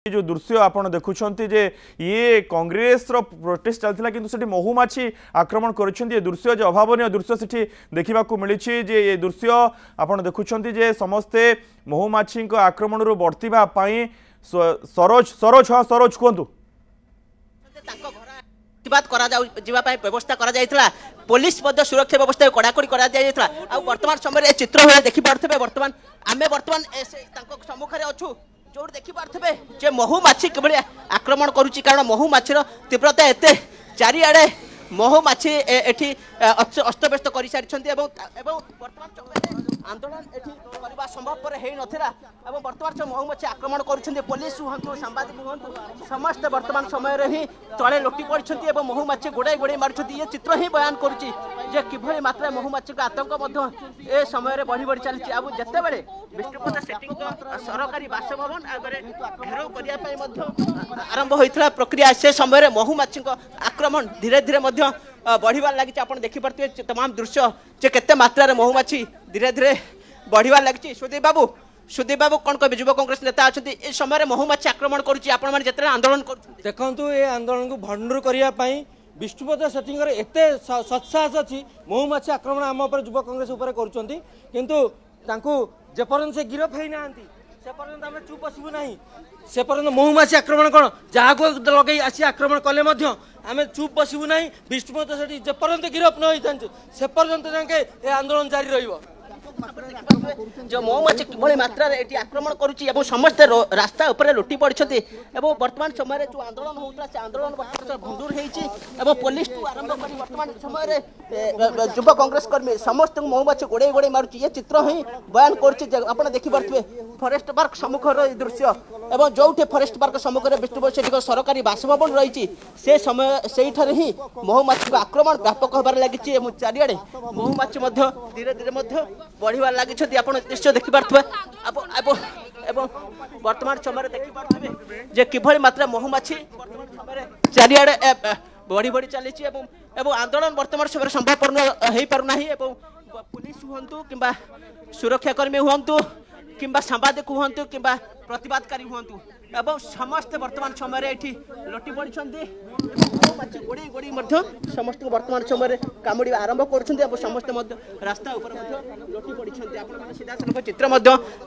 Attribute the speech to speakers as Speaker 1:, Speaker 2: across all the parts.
Speaker 1: जो दृश्य आपण देखुंत जे ये कांग्रेस प्रोटेस्ट चलता कि महुमाछी आक्रमण कर दृश्य जो अभावन दृश्य से देखा मिली जे ये दृश्य आपण देखुंत जे समस्ते महुमाछी आक्रमण रू बर्तिबा सरोज सरोज हाँ सरोज कहतु
Speaker 2: व्यवस्था पुलिस सुरक्षा व्यवस्था कड़ाकड़ी वर्तमान समय चित्र देखी पारे वर्तमान आम वर्तमान सम्मुखें अच्छु जो देखी पारे जे महुमाछी किभली आक्रमण करुच्ची कारण महुमाछीर तीव्रता एते चारिआडे महुमाछी एठी अस्तव्यस्त कर सारी वर्तमान आंदोलन करने संभवपर हो नाला बर्तमान महुमाछी आक्रमण कर पुलिस हूँ सांबादिक हूँ समस्त वर्तमान समय ही तले लोटी पड़ते महुमाछी गोड़ाई गोड़ाई मार्च ये चित्र ही बयान करुच्ची किभली मात्रा महुमाछी आतंक ए समय बढ़ी बढ़ी चली अब जिते बड़े विष्णुपद सेठी सरकारी बासभवन आगे घेराव करने आरंभ होता प्रक्रिया से समय महुमाछी आक्रमण धीरे धीरे बढ़िबार लगी आप देखिपे तमाम दृश्य जे केते मात्रा महुमाछी धीरे धीरे बढ़िबार लगी सुदीप बाबू कौन कहे युवा कांग्रेस नेता अच्छा ये समय महुमाछी आक्रमण करुच्ची आंदोलन कर
Speaker 3: देखु ये आंदोलन को भंडूर करने विष्णुपद सेठी एत सत्साहस अच्छी महुमाछी आक्रमण आम युवा कांग्रेस किंतु जेपर्यंत से गिरफ होना से पर्यंत आम चुप बसबू ना से पर्यंत महुमाछी आक्रमण कौन जहाँ को लगे आसी आक्रमण कले आम चुप बसबू ना विष्णुपद सेठी जेपर्यंत गिरफ न हो से पर्यंत जाके आंदोलन जारी रहिबो
Speaker 2: जो महुमाछी किभली मात्रा आक्रमण करुच्ची समस्ते रास्ता उपर लुटी पड़ते वर्तमान समय जो आंदोलन होता है आंदोलन भंडूर हो पुलिस आरंभ कर वर्तमान समय युवा कांग्रेस कर्मी समस्त महुमाछी गोड़े गोड़े मारुच्ची ये चित्र ही बयान कर देखिपे फरेस्ट पार्क सम्मुखर दृश्य एवं जो फरेस्ट पार्क सम्मुखें विष्णुपद सेठी सरकारी बासभवन रही से समय से ही महुमाछी आक्रमण व्यापक होबार लगी चारिआडे महुमाछी धीरे धीरे बढ़िबार लगी आप निश्चय देखिपे वर्तमान समय देखिपे जे किभली मात्रा महुमाछी वर्तमान समय चारिआडे बढ़ी बढ़ी चली आंदोलन वर्तमान समय संभवपर हो पारना पुलिस हूँ कि सुरक्षाकर्मी हूँ कि सांबादिक हूँ कि प्रतिवादकारी हूँ समस्त वर्तमान समय ये लटी पड़ी गोड़ी गोड़ी समस्त वर्तमान समय कामुड़ आरंभ कर समस्त रास्ता लटी पड़ी सीधा सड़क चित्र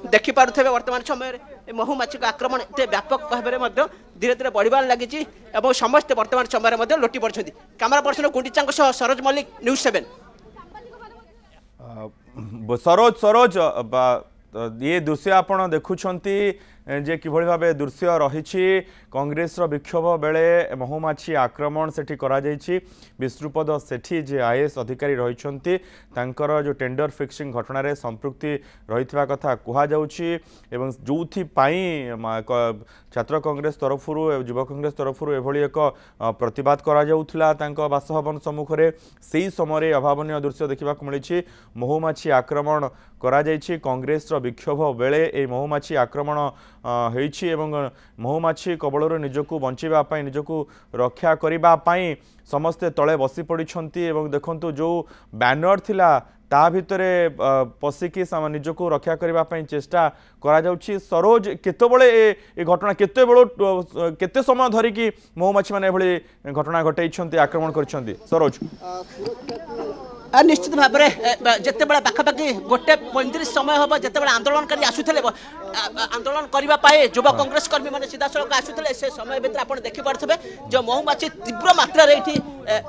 Speaker 2: देखिपे वर्तमान समय महुमाछी आक्रमण एत व्यापक भाव में धीरे धीरे बढ़िबार लगी समस्त वर्तमान समय लटी पड़ी camera person Gundicha Saroj Mallick news 7
Speaker 1: Saroj Saroj ये दृश्य आपण देखुंत जे किभली भाव दृश्य रही कांग्रेस विक्षोभ बेले महुमाछी आक्रमण सेठी करा जायछि विष्णुपद सेठी जे आईएएस अधिकारी रही जो टेंडर फिक्सिंग घटना रे संपृक्ति रही कथा कह जो छात्र कांग्रेस तरफ युवा कांग्रेस तरफ एभली एक प्रतिवाद करा बासभवन सम्मुखें से समय अभावन दृश्य देखा मिली महुमाछी आक्रमण करा जायछि कांग्रेस विक्षोभ बेले ए महुमाछी आक्रमण होइछि एवं महुमाछी कबलर निजको बंचाइबा निजको रक्षा करने समस्ते तले बसी पड़ती देखंतु जो बैनर थिला ता भितरे पशिकी निजको रक्षा करने चेष्टा करा जाउछि सरोज केतबेले ए घटना केते समय धरिकी महुमाछी माने एभली घटना घटाई आक्रमण करिसेंती सरोज
Speaker 2: निश्चित भाव में जिते बड़ा पाखापाखि 1:35 समय हम जिते आंदोलनकारी आसुले आंदोलन करने युवा कांग्रेस कर्मी मैंने सीधा सड़क आसुले से समय भितर आप देखिपे जो महुमाछी तीव्र मात्रा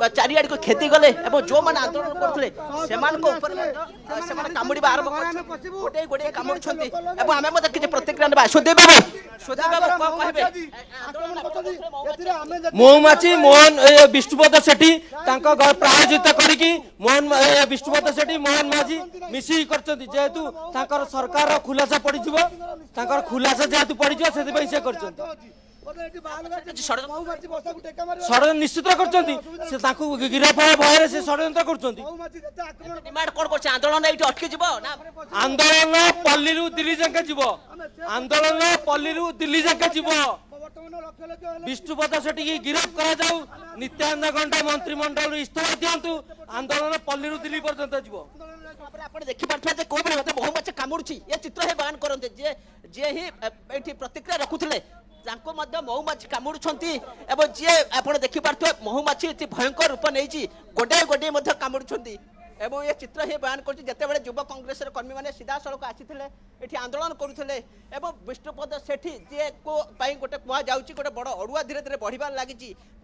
Speaker 2: चारिआड़ को खेती गले जो मैंने आंदोलन करते कामुड़ा आरंभ गोटे गोटे कामुड़ी आम देखिए प्रतिक्रिया
Speaker 3: महुमाछी मोहन विष्णुपद सेठी प्रायोजित करिकी मोहन विष्णुपद सेठी मोहन माझी मिसी जेहेतु सरकार खुलासा पड़ खुलासा जेहेतु पड़ से षड्यंत्र निश्चित कर गिरफ भय से षड्यंत्र कर आंदोलन पल्ली दिल्ली जाके जीव आंदोलन पल्ली दिल्ली जाके जीव विष्णुपद सेठी की गिरफ करा जाऊ नित्यानंद गंडा मंत्रिमंडल इस्तीफा दिंतु आंदोलन पल्ली दिल्ली पर्यंत जीव
Speaker 2: देखिपे कौन महुमाछी कामुड़ी ये चित्र बयान करते जे ही प्रतिक्रिया रखुले महुमाछी कामुड़ुंट एवं जी आप देखिपे महुमाछी भयंकर रूप नहीं गोटे गोटे कामुड़ुंट एवं ये चित्र ही बयान करते युव कांग्रेस कर्मी मैंने सीधा सड़क आसी आंदोलन करुले विष्णुपद सेठी जी को गोटे कह गोटे बड़ अड़ुआ धीरे धीरे बढ़िबार लगी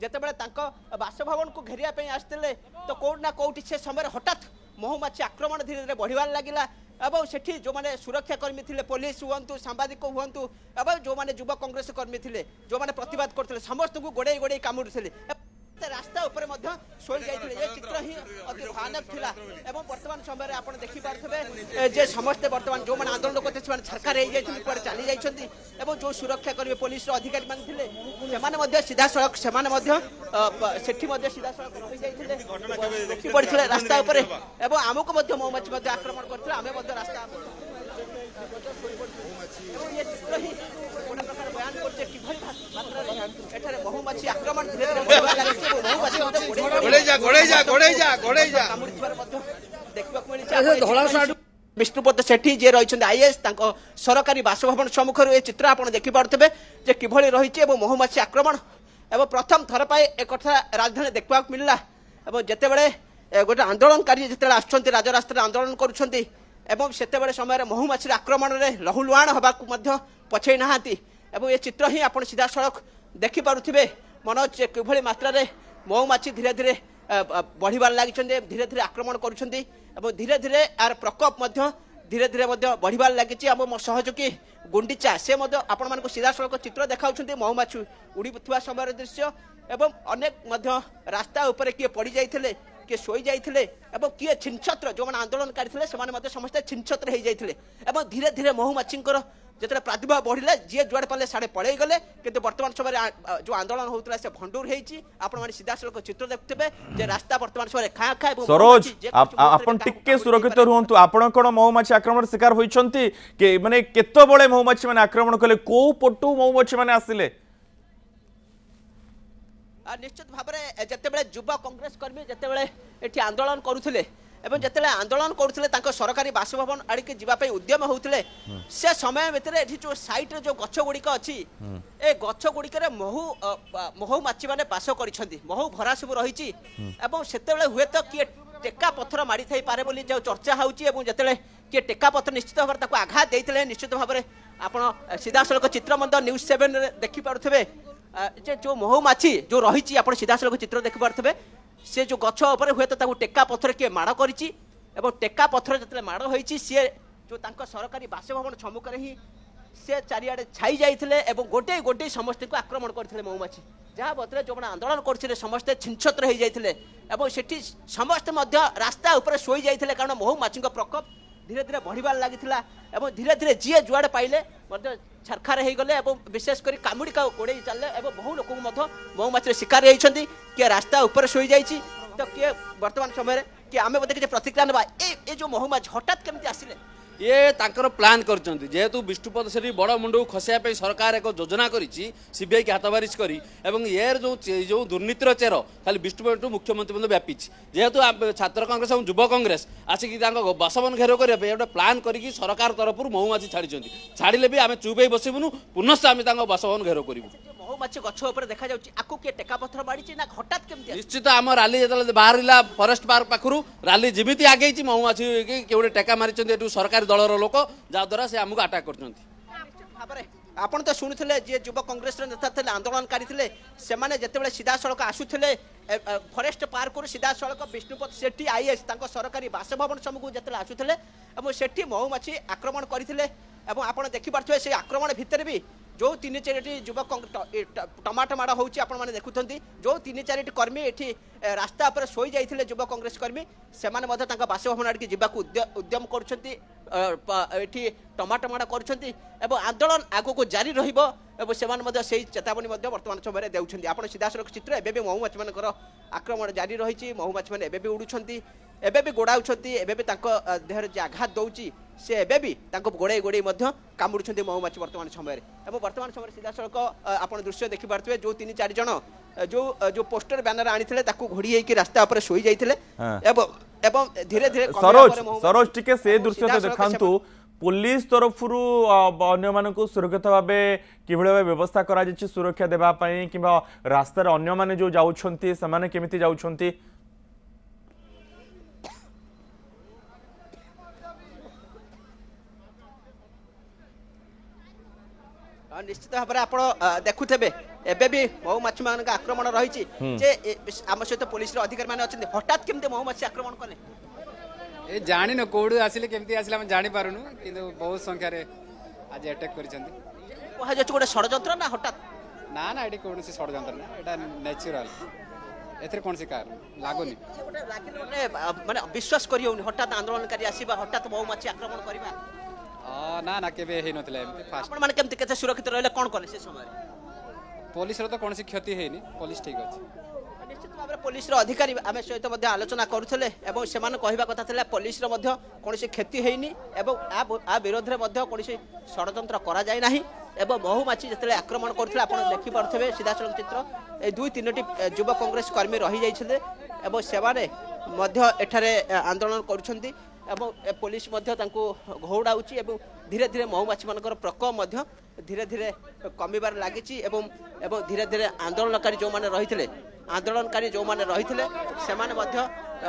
Speaker 2: जितेबाला बासभवन को घेरिया आसते तो कौट ना कौटी से समय हठात महुमाछी आक्रमण धीरे धीरे बढ़िबार लगिला एवं सेठी जो मैंने सुरक्षा कर्मी थे पुलिस हूँ सांबादिक हूँ एवं जो मैंने युव कांग्रेस कर्मी थे जो मैंने प्रतिवाद करते समस्त को गोड़े गोड़े कामुड़ुले रास्ता उपर शोई जाते ये चित्र ही अति भयानक थिला एवं वर्तमान समय आप देखिपे जे समस्ते वर्तमान जो मैंने आंदोलन करते छरकार हो चली जाइए जो सुरक्षा कर्मी पुलिस अधिकारी मैंने सीधा सड़क से सीधा सड़क रही जाते देखी पड़ते रास्ता उपर एवं आमको महुमाछी आक्रमण करते आम रास्ता ये चित्र ही गोटे प्रकार बयान करते कि महुमाछी आक्रमण धीरे धीरे विष्णुपद सेठी जे रही आईएएस सरकारी बासभवन सम्मुख ये चित्र आप देखिपे किभली रही महुमाछी आक्रमण एवं प्रथम थर पर एक राजधानी देखा मिलला जितेबाला गोटे आंदोलनकारी जिते राजरास्ता आंदोलन करुँच से समय महुमाछी आक्रमण में लहुलुहाण होगा पछे नहांती ये चित्र ही आप सीधा सड़क देखिपे मनोज किभली मात्रा रे महुमाछी धीरे धीरे बढ़िबार लगी धीरे धीरे आक्रमण करुँच धीरे धीरे यार प्रकोप धीरे धीरे बढ़िबार लगी आम सहयोगी गुंडीचा से आपण सीधा सड़क चित्र देखा महुमाछी उड़ी समय दृश्य एवं अनेक रास्ता उपर किए पड़ जाते किए शोई जाते किए छिनछत्र जो मैंने आंदोलनकारी थे समस्ते छिनछत्र हो जाते धीरे धीरे महुमाछी जिते प्रादुर्भाव बढ़िले जी जुआड़े पाले साढ़े पड़े गले किंतु वर्तमान समय जो आंदोलन होता है भंडूर होती सीधा सड़क चित्र देखुए रास्ता वर्तमान समय खाँ खाँ
Speaker 1: सरोज आपन टिके सुरक्षित रुहतु आपण कोन महुमाछी आक्रमण शिकार होइछंती के माने केतो बळे महुमाछी माने आक्रमण कले को पटु महुमाछी माने आसिले
Speaker 2: निश्चित भाव में जितेबाला युवा कांग्रेस कर्मी जितेबाला ये आंदोलन करुले एवं जिते आंदोलन करुले सरकारी बासभवन आड़के जावाई उद्यम होते से समय भितर जो साइट जो गछ गुड़िक अच्छी ए गछ गुड़िक महुमाछी मैंने बास कर महु भरा सब रही हुए तो किए टेका पत्थर मारी थी पारे बोली जो चर्चा होते किए टेका पत्थर निश्चित भाव में आघात देते निश्चित भाव में आप सीधा सड़क चित्र न्यूज 7 देखिपे जो महुमाछी जो रही आप सीधा सड़क चित्र देखिपे से जो गछ उपर हुए तो टेका पत्थर किए माड़ कर टेका पत्थर जो माड़ होती सी जो सरकारी बासभवन सम्मुख ही से चारिआडे छाई जाते गोटे गोटे समस्त को आक्रमण करते महुमाछी जहाँ बदले जो आंदोलन करते समस्ते छिनछत्र हो जाते सेठी समस्ते रास्ता उपर शोई जाते कारण महुमाछी प्रकोप धीरे धीरे बढ़िबार लगी धीरे धीरे जी जुआड़े पाइले छरखार हो गले विशेषकर कामुड़ी का गोड़े चलने बहु लोक महुमाछी शिकार होती किए रास्ता उपर शोई जाइए तो किए वर्तमान समय कि आम बोधे प्रतिक्रिया ना ये जो महुमाछी हठात केमती आसिले
Speaker 4: ये तांकर प्लान करछंती जेहेतु विष्णुपद सेठी बड़ मुंडू खसाया पे सरकार एक योजना करिछि सीबीआई के हाथबारिश करी एवं येर जो दुर्नीतिर चेर खाली विष्णुपद मुख्यमंत्री बंद व्यापीछि जेहेतु छात्र कांग्रेस और युव कांग्रेस आसिक बासभवन घेराव करने गोटे प्लान करी सरकार तरफ महुमाछी छाड़ी छाड़िले भी आम चुप बसबुनु पुनश्च आम बासभवन घेराव करूँ
Speaker 2: महुमाछी गछ ऊपर देखा जाउछि आकु के टेका पत्थर मारिछि ना हठात केमती
Speaker 4: निश्चित आम राली जतले बाहरिला फॉरेस्ट पार्क पाखरु राली जिमिति आगेछि महुमाछी के टेका मारिछन्ती एटु सरकारी दलर लोक जहाद्वारा से आमको आटाक कर
Speaker 2: आपण तो शुणुले जी युव कांग्रेस नेता थे आंदोलनकारी थे से जिते सीधा सड़क आसुले फॉरेस्ट पार्क सीधा सड़क विष्णुपद सेठी आईएएस सरकारी बासभवन सम्मुख जिते आसुले सेठी महुमाछी आक्रमण करते आप देखिपे से आक्रमण भितर भी जो 3-4 युव टमाटो माड़ होने देखुं जो 3-4 कर्मी ये रास्ता पर शोई जाते युव कांग्रेस कर्मी से बासभवन आड़े जावाक उद्यम कर टमाटो माड़ कर आंदोलन आग को जारी से चेतावनी वर्तमान समय देउछन्ती आपण सीधा सड़क चित्र एबे भी महुमाछी मानकर आक्रमण जारी रही महुमाछी मैंने एबे भी उड़ुछन्ती एबे भी गोड़ाउछन्ती एबे भी देहर जे आघात दौची से एबे भी गोड़े गोड़े कामुड़ुछन्ती महुमाछी वर्तमान समय वर्तमान समय सीधा सड़क आपण दृश्य देखि पारथुवे जो 3-4 जण जो पोस्टर बैनर आनिथिले ताकू घोड़ी हेकि रास्ता ऊपर सोई जाइथिले एवं धीरे धीरे
Speaker 1: सरोज टिके से दृश्य तो देखांतु पुलिस तरफ अन्य मानक सुरक्षित भाव कि भाव व्यवस्था करा सुरक्षा देवाई कि रास्तार अन्य माने जो जाउछंती समाने केमिति जाउछंती
Speaker 2: निश्चित भाव में आप देखुथे एबे भी महुमाछी मान आक्रमण रही आम सहित पुलिस अधिकारी मैंने अच्छा हठात केमती महुमाछी आक्रमण कले
Speaker 5: ए जानी न कोड आसिले केमती आसिले हम जानि पारुनु किंतु बहुत संख्या रे आज अटैक करिसंती
Speaker 2: कहा जाय गोटे षडयंत्र ना हठात
Speaker 5: ना ना एटी कोन से षडयंत्र ना एटा नेचुरल एथरे कोन से कार लागोनी
Speaker 2: माने विश्वास करियोनी हठात आंदोलनकारी आसीबा हठात महुमाछी आक्रमण करबा
Speaker 5: ना ना केबे हे नथिला फास्ट
Speaker 2: आपण माने केमती केते सुरक्षित रहले कोन कले से समय
Speaker 5: पुलिस रो तो कोन से क्षति हेनी पुलिस ठीक अछि
Speaker 2: निश्चित भाव में पुलिस अधिकारी आम सहित आलोचना करुले और से कहवा कथा था पुलिस कौन क्षति होनी आ विरोध में कौन षड्यंत्र करा जाए नहीं एवं महुमाछी जिते आक्रमण करते आप देखिपे सीधासल चित्र ये 2-3 युवा कांग्रेस कर्मी रही जाते एठारे आंदोलन कर पुलिस घौड़ाऊँगी धीरे धीरे महुमाछी मान प्रकोप धीरे धीरे कमिबार लगी धीरे धीरे आंदोलनकारी जो मैंने रही आंदोलनकारी जो मैंने रही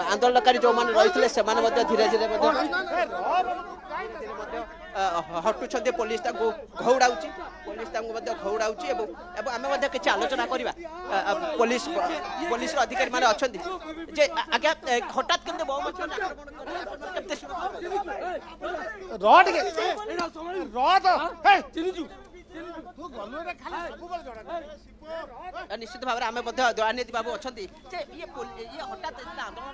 Speaker 2: आंदोलनकारी जो मैंने रही धीरे धीरे हटुंट पुलिस घौड़ाऊँगी घौड़ाऊँगी आम किसी आलोचना करवा पुलिस पुलिस अधिकारी मैंने अच्छा आज्ञा हठात निश्चित भाव में आम दयानिधि बाबू अच्छा हठात आंदोलन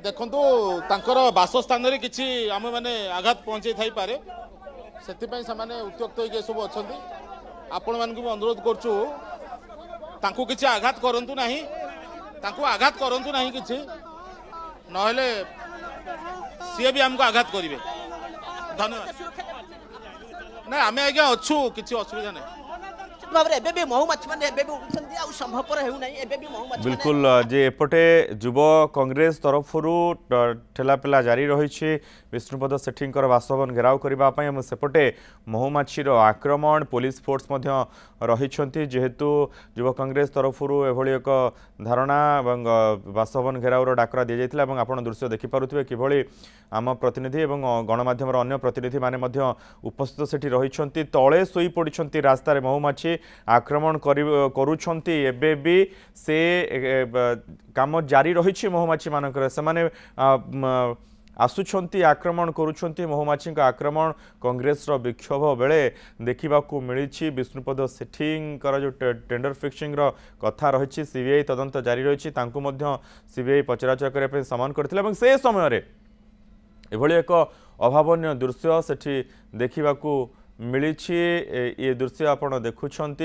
Speaker 6: देखु तांकर बासस्थान रे किछि आम माने आघात पहुंचे थाई पारे सेति से उत्त्यक्त होके सब अच्छा आपण मान को अनुरोध करछु तांको किछि आघात करंतु नाही तांको आघात करंतु नाही किछि नहले सी भी हमको आघात करेंगे धन्यवाद ना आम आज्ञा अच्छु किसी असुविधा नहीं
Speaker 1: बिल्कुल जे एपटे युव कांग्रेस तरफ ठेलापेला जारी रही विष्णुपद सेठी बासभवन घेराव करने सेपटे महुमाछीर आक्रमण पुलिस फोर्स रही जेहेतु युव कांग्रेस तरफ एभली एक धारणा बासभवन घेरावर डाकरा दी जाता आप दृश्य देखिपे कि आम प्रतिनिधि और गणमाध्यम अन्य प्रतिनिधि माने उपस्थित सेठी रही तले शोई पड़ी रास्तार महुमाछी आक्रमण करुछंती एबे भी से काम जारी रही महुमाछी मानकर से माने आसुछंती आक्रमण करुछंती महुमाछी आक्रमण कांग्रेस विक्षोभ बेले देखा मिली विष्णुपद सेठींकर जो टेंडर फिक्सिंग कथा रही सीबीआई तदंत जारी रही सीबीआई पचराउचरा करने समान करथिले से समय एभली एक अभावनीय दृश्य सेठी देखा मिली ये दृश्य आपण देखुंट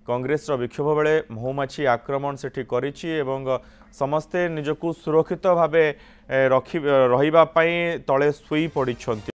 Speaker 1: कांग्रेस विक्षोभ बेले महुमाछी आक्रमण सेठी करिछि एवं समस्ते निजकू सुरक्षित भावे रहिबा पई तळे सुई पड़िछंती।